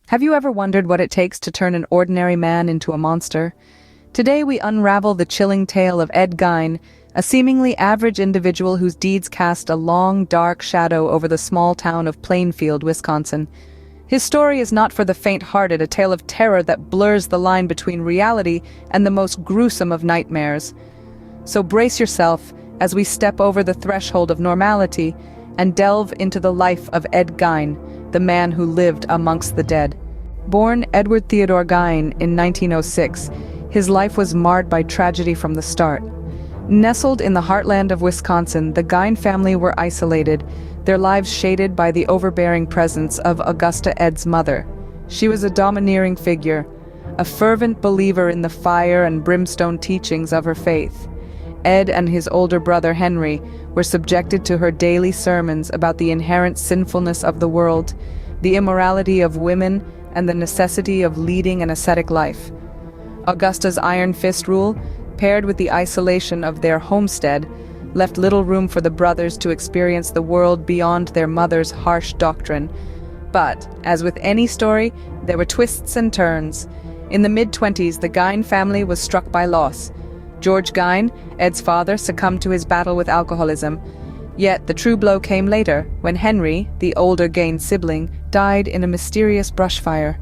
Have you ever wondered what it takes to turn an ordinary man into a monster? Today we unravel the chilling tale of Ed Gein, a seemingly average individual whose deeds cast a long, dark shadow over the small town of Plainfield, Wisconsin. His story is not for the faint-hearted, a tale of terror that blurs the line between reality and the most gruesome of nightmares. So brace yourself as we step over the threshold of normality and delve into the life of Ed Gein, the man who lived amongst the dead. Born Edward Theodore Gein in 1906, his life was marred by tragedy from the start. Nestled in the heartland of Wisconsin, the Gein family were isolated, their lives shaded by the overbearing presence of Augusta, Ed's mother. She was a domineering figure, a fervent believer in the fire and brimstone teachings of her faith. Ed and his older brother Henry were subjected to her daily sermons about the inherent sinfulness of the world, the immorality of women, and the necessity of leading an ascetic life. Augusta's iron fist rule, paired with the isolation of their homestead, left little room for the brothers to experience the world beyond their mother's harsh doctrine. But, as with any story, there were twists and turns. In the mid-20s, the Gein family was struck by loss. George Gein, Ed's father, succumbed to his battle with alcoholism. Yet the true blow came later, when Henry, the older Gein sibling, died in a mysterious brush fire.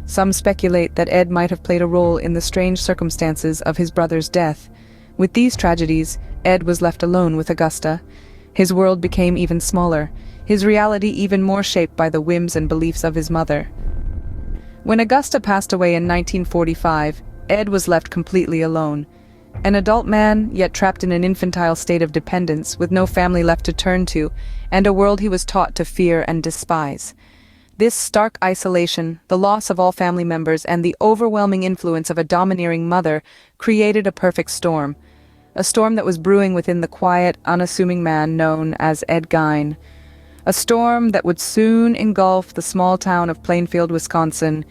Some speculate that Ed might have played a role in the strange circumstances of his brother's death. With these tragedies, Ed was left alone with Augusta. His world became even smaller, his reality even more shaped by the whims and beliefs of his mother. When Augusta passed away in 1945, Ed was left completely alone. An adult man, yet trapped in an infantile state of dependence, with no family left to turn to, and a world he was taught to fear and despise. This stark isolation, the loss of all family members, and the overwhelming influence of a domineering mother created a perfect storm. A storm that was brewing within the quiet, unassuming man known as Ed Gein. A storm that would soon engulf the small town of Plainfield, Wisconsin,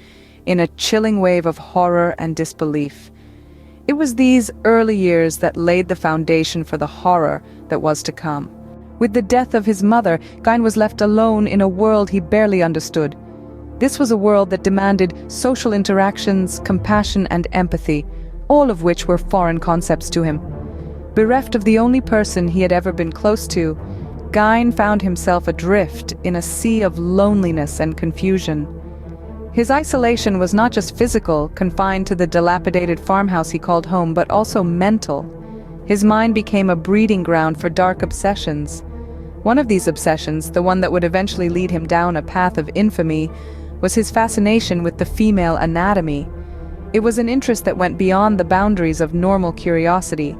in a chilling wave of horror and disbelief. It was these early years that laid the foundation for the horror that was to come. With the death of his mother, Gein was left alone in a world he barely understood. This was a world that demanded social interactions, compassion, and empathy, all of which were foreign concepts to him. Bereft of the only person he had ever been close to, Gein found himself adrift in a sea of loneliness and confusion. His isolation was not just physical, confined to the dilapidated farmhouse he called home, but also mental. His mind became a breeding ground for dark obsessions. One of these obsessions, the one that would eventually lead him down a path of infamy, was his fascination with the female anatomy. It was an interest that went beyond the boundaries of normal curiosity.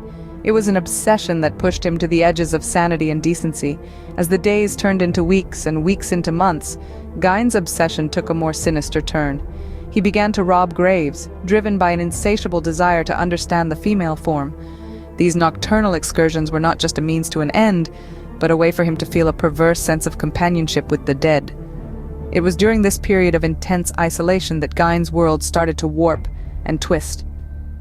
It was an obsession that pushed him to the edges of sanity and decency. As the days turned into weeks and weeks into months, Gein's obsession took a more sinister turn. He began to rob graves, driven by an insatiable desire to understand the female form. These nocturnal excursions were not just a means to an end, but a way for him to feel a perverse sense of companionship with the dead. It was during this period of intense isolation that Gein's world started to warp and twist.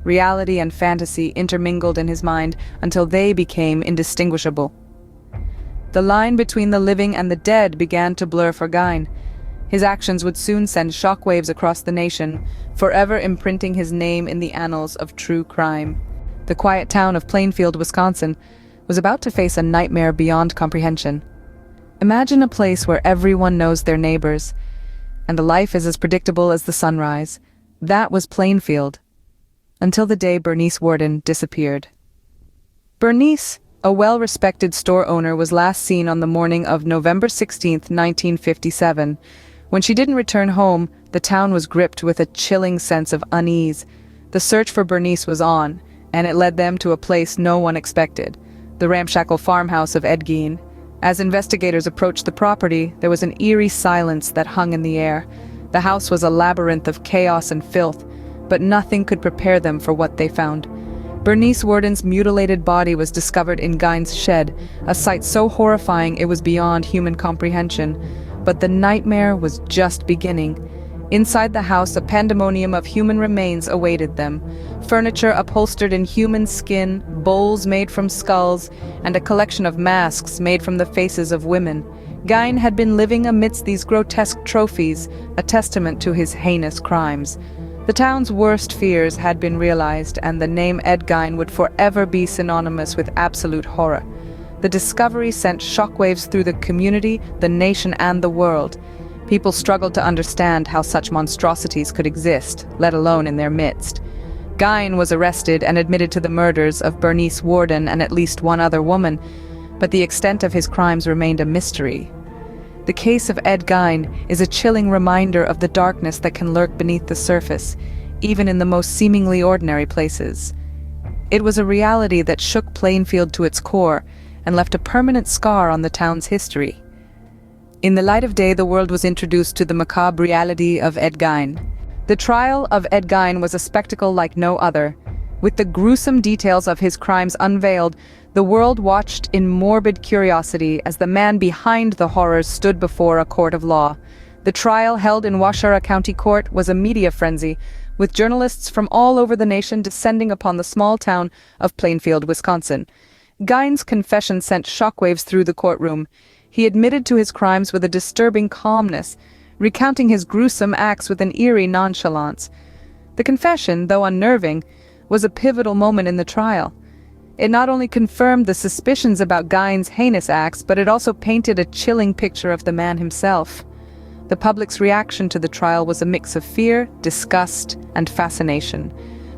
Reality and fantasy intermingled in his mind until they became indistinguishable. The line between the living and the dead began to blur for Gein. His actions would soon send shockwaves across the nation, forever imprinting his name in the annals of true crime. The quiet town of Plainfield, Wisconsin, was about to face a nightmare beyond comprehension. Imagine a place where everyone knows their neighbors, and the life is as predictable as the sunrise. That was Plainfield, until the day Bernice Warden disappeared. Bernice, a well-respected store owner, was last seen on the morning of November 16, 1957. When she didn't return home, the town was gripped with a chilling sense of unease. The search for Bernice was on, and it led them to a place no one expected, the ramshackle farmhouse of Ed Gein. As investigators approached the property, there was an eerie silence that hung in the air. The house was a labyrinth of chaos and filth, but nothing could prepare them for what they found. Bernice Warden's mutilated body was discovered in Gein's shed, a sight so horrifying it was beyond human comprehension. But the nightmare was just beginning. Inside the house, a pandemonium of human remains awaited them. Furniture upholstered in human skin, bowls made from skulls, and a collection of masks made from the faces of women. Gein had been living amidst these grotesque trophies, a testament to his heinous crimes. The town's worst fears had been realized, and the name Ed Gein would forever be synonymous with absolute horror. The discovery sent shockwaves through the community, the nation, and the world. People struggled to understand how such monstrosities could exist, let alone in their midst. Gein was arrested and admitted to the murders of Bernice Worden and at least one other woman, but the extent of his crimes remained a mystery. The case of Ed Gein is a chilling reminder of the darkness that can lurk beneath the surface, even in the most seemingly ordinary places. It was a reality that shook Plainfield to its core and left a permanent scar on the town's history. In the light of day, the world was introduced to the macabre reality of Ed Gein. The trial of Ed Gein was a spectacle like no other. With the gruesome details of his crimes unveiled, the world watched in morbid curiosity as the man behind the horrors stood before a court of law. The trial, held in Washara County Court, was a media frenzy, with journalists from all over the nation descending upon the small town of Plainfield, Wisconsin. Gein's confession sent shockwaves through the courtroom. He admitted to his crimes with a disturbing calmness, recounting his gruesome acts with an eerie nonchalance. The confession, though unnerving, was a pivotal moment in the trial. It not only confirmed the suspicions about Gein's heinous acts, but it also painted a chilling picture of the man himself. The public's reaction to the trial was a mix of fear, disgust, and fascination.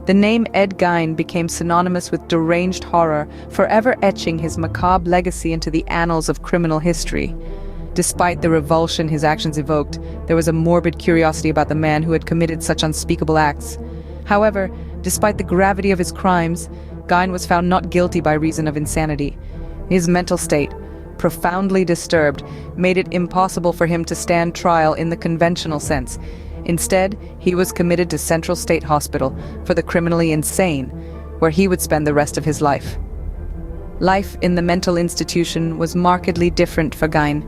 The name Ed Gein became synonymous with deranged horror, forever etching his macabre legacy into the annals of criminal history. Despite the revulsion his actions evoked, there was a morbid curiosity about the man who had committed such unspeakable acts. However, despite the gravity of his crimes, Gein was found not guilty by reason of insanity. His mental state, profoundly disturbed, made it impossible for him to stand trial in the conventional sense. Instead, he was committed to Central State Hospital for the criminally insane, where he would spend the rest of his life. Life in the mental institution was markedly different for Gein.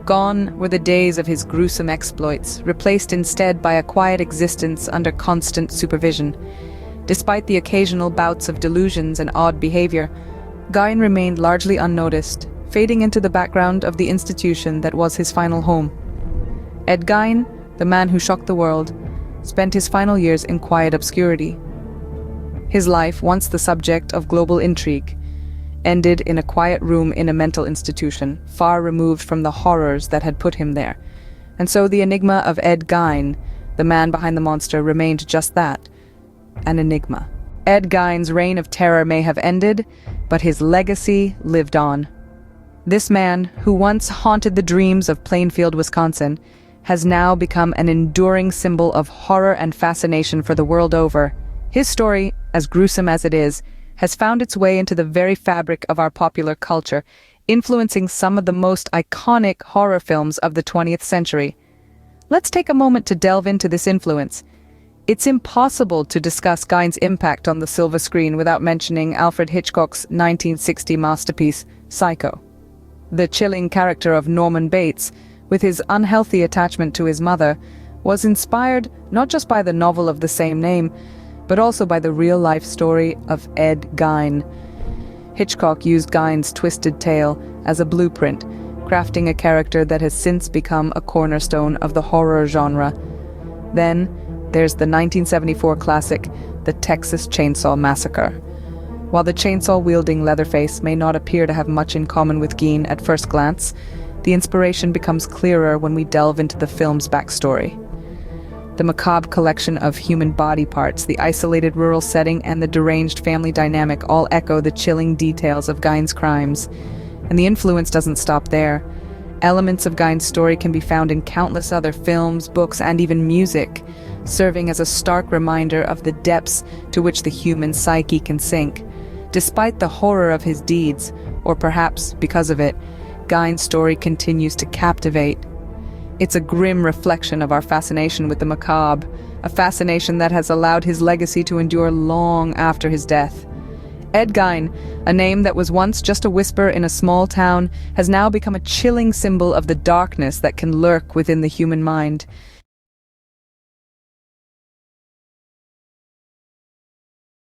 Gone were the days of his gruesome exploits, replaced instead by a quiet existence under constant supervision. Despite the occasional bouts of delusions and odd behavior, Gein remained largely unnoticed, fading into the background of the institution that was his final home. Ed Gein, the man who shocked the world, spent his final years in quiet obscurity. His life, once the subject of global intrigue, ended in a quiet room in a mental institution, far removed from the horrors that had put him there. And so the enigma of Ed Gein, the man behind the monster, remained just that, an enigma. Ed Gein's reign of terror may have ended, but his legacy lived on. This man, who once haunted the dreams of Plainfield, Wisconsin, has now become an enduring symbol of horror and fascination for the world over. His story, as gruesome as it is, has found its way into the very fabric of our popular culture, influencing some of the most iconic horror films of the 20th century. Let's take a moment to delve into this influence. It's impossible to discuss Gein's impact on the silver screen without mentioning Alfred Hitchcock's 1960 masterpiece, Psycho. The chilling character of Norman Bates, with his unhealthy attachment to his mother, was inspired not just by the novel of the same name, but also by the real-life story of Ed Gein. Hitchcock used Gein's twisted tale as a blueprint, crafting a character that has since become a cornerstone of the horror genre. Then, there's the 1974 classic, The Texas Chain Saw Massacre. While the chainsaw-wielding Leatherface may not appear to have much in common with Gein at first glance, the inspiration becomes clearer when we delve into the film's backstory. The macabre collection of human body parts, the isolated rural setting, and the deranged family dynamic all echo the chilling details of Gein's crimes. And the influence doesn't stop there. Elements of Gein's story can be found in countless other films, books, and even music, serving as a stark reminder of the depths to which the human psyche can sink. Despite the horror of his deeds, or perhaps because of it, Gein's story continues to captivate. It's a grim reflection of our fascination with the macabre, a fascination that has allowed his legacy to endure long after his death. Ed Gein, a name that was once just a whisper in a small town, has now become a chilling symbol of the darkness that can lurk within the human mind.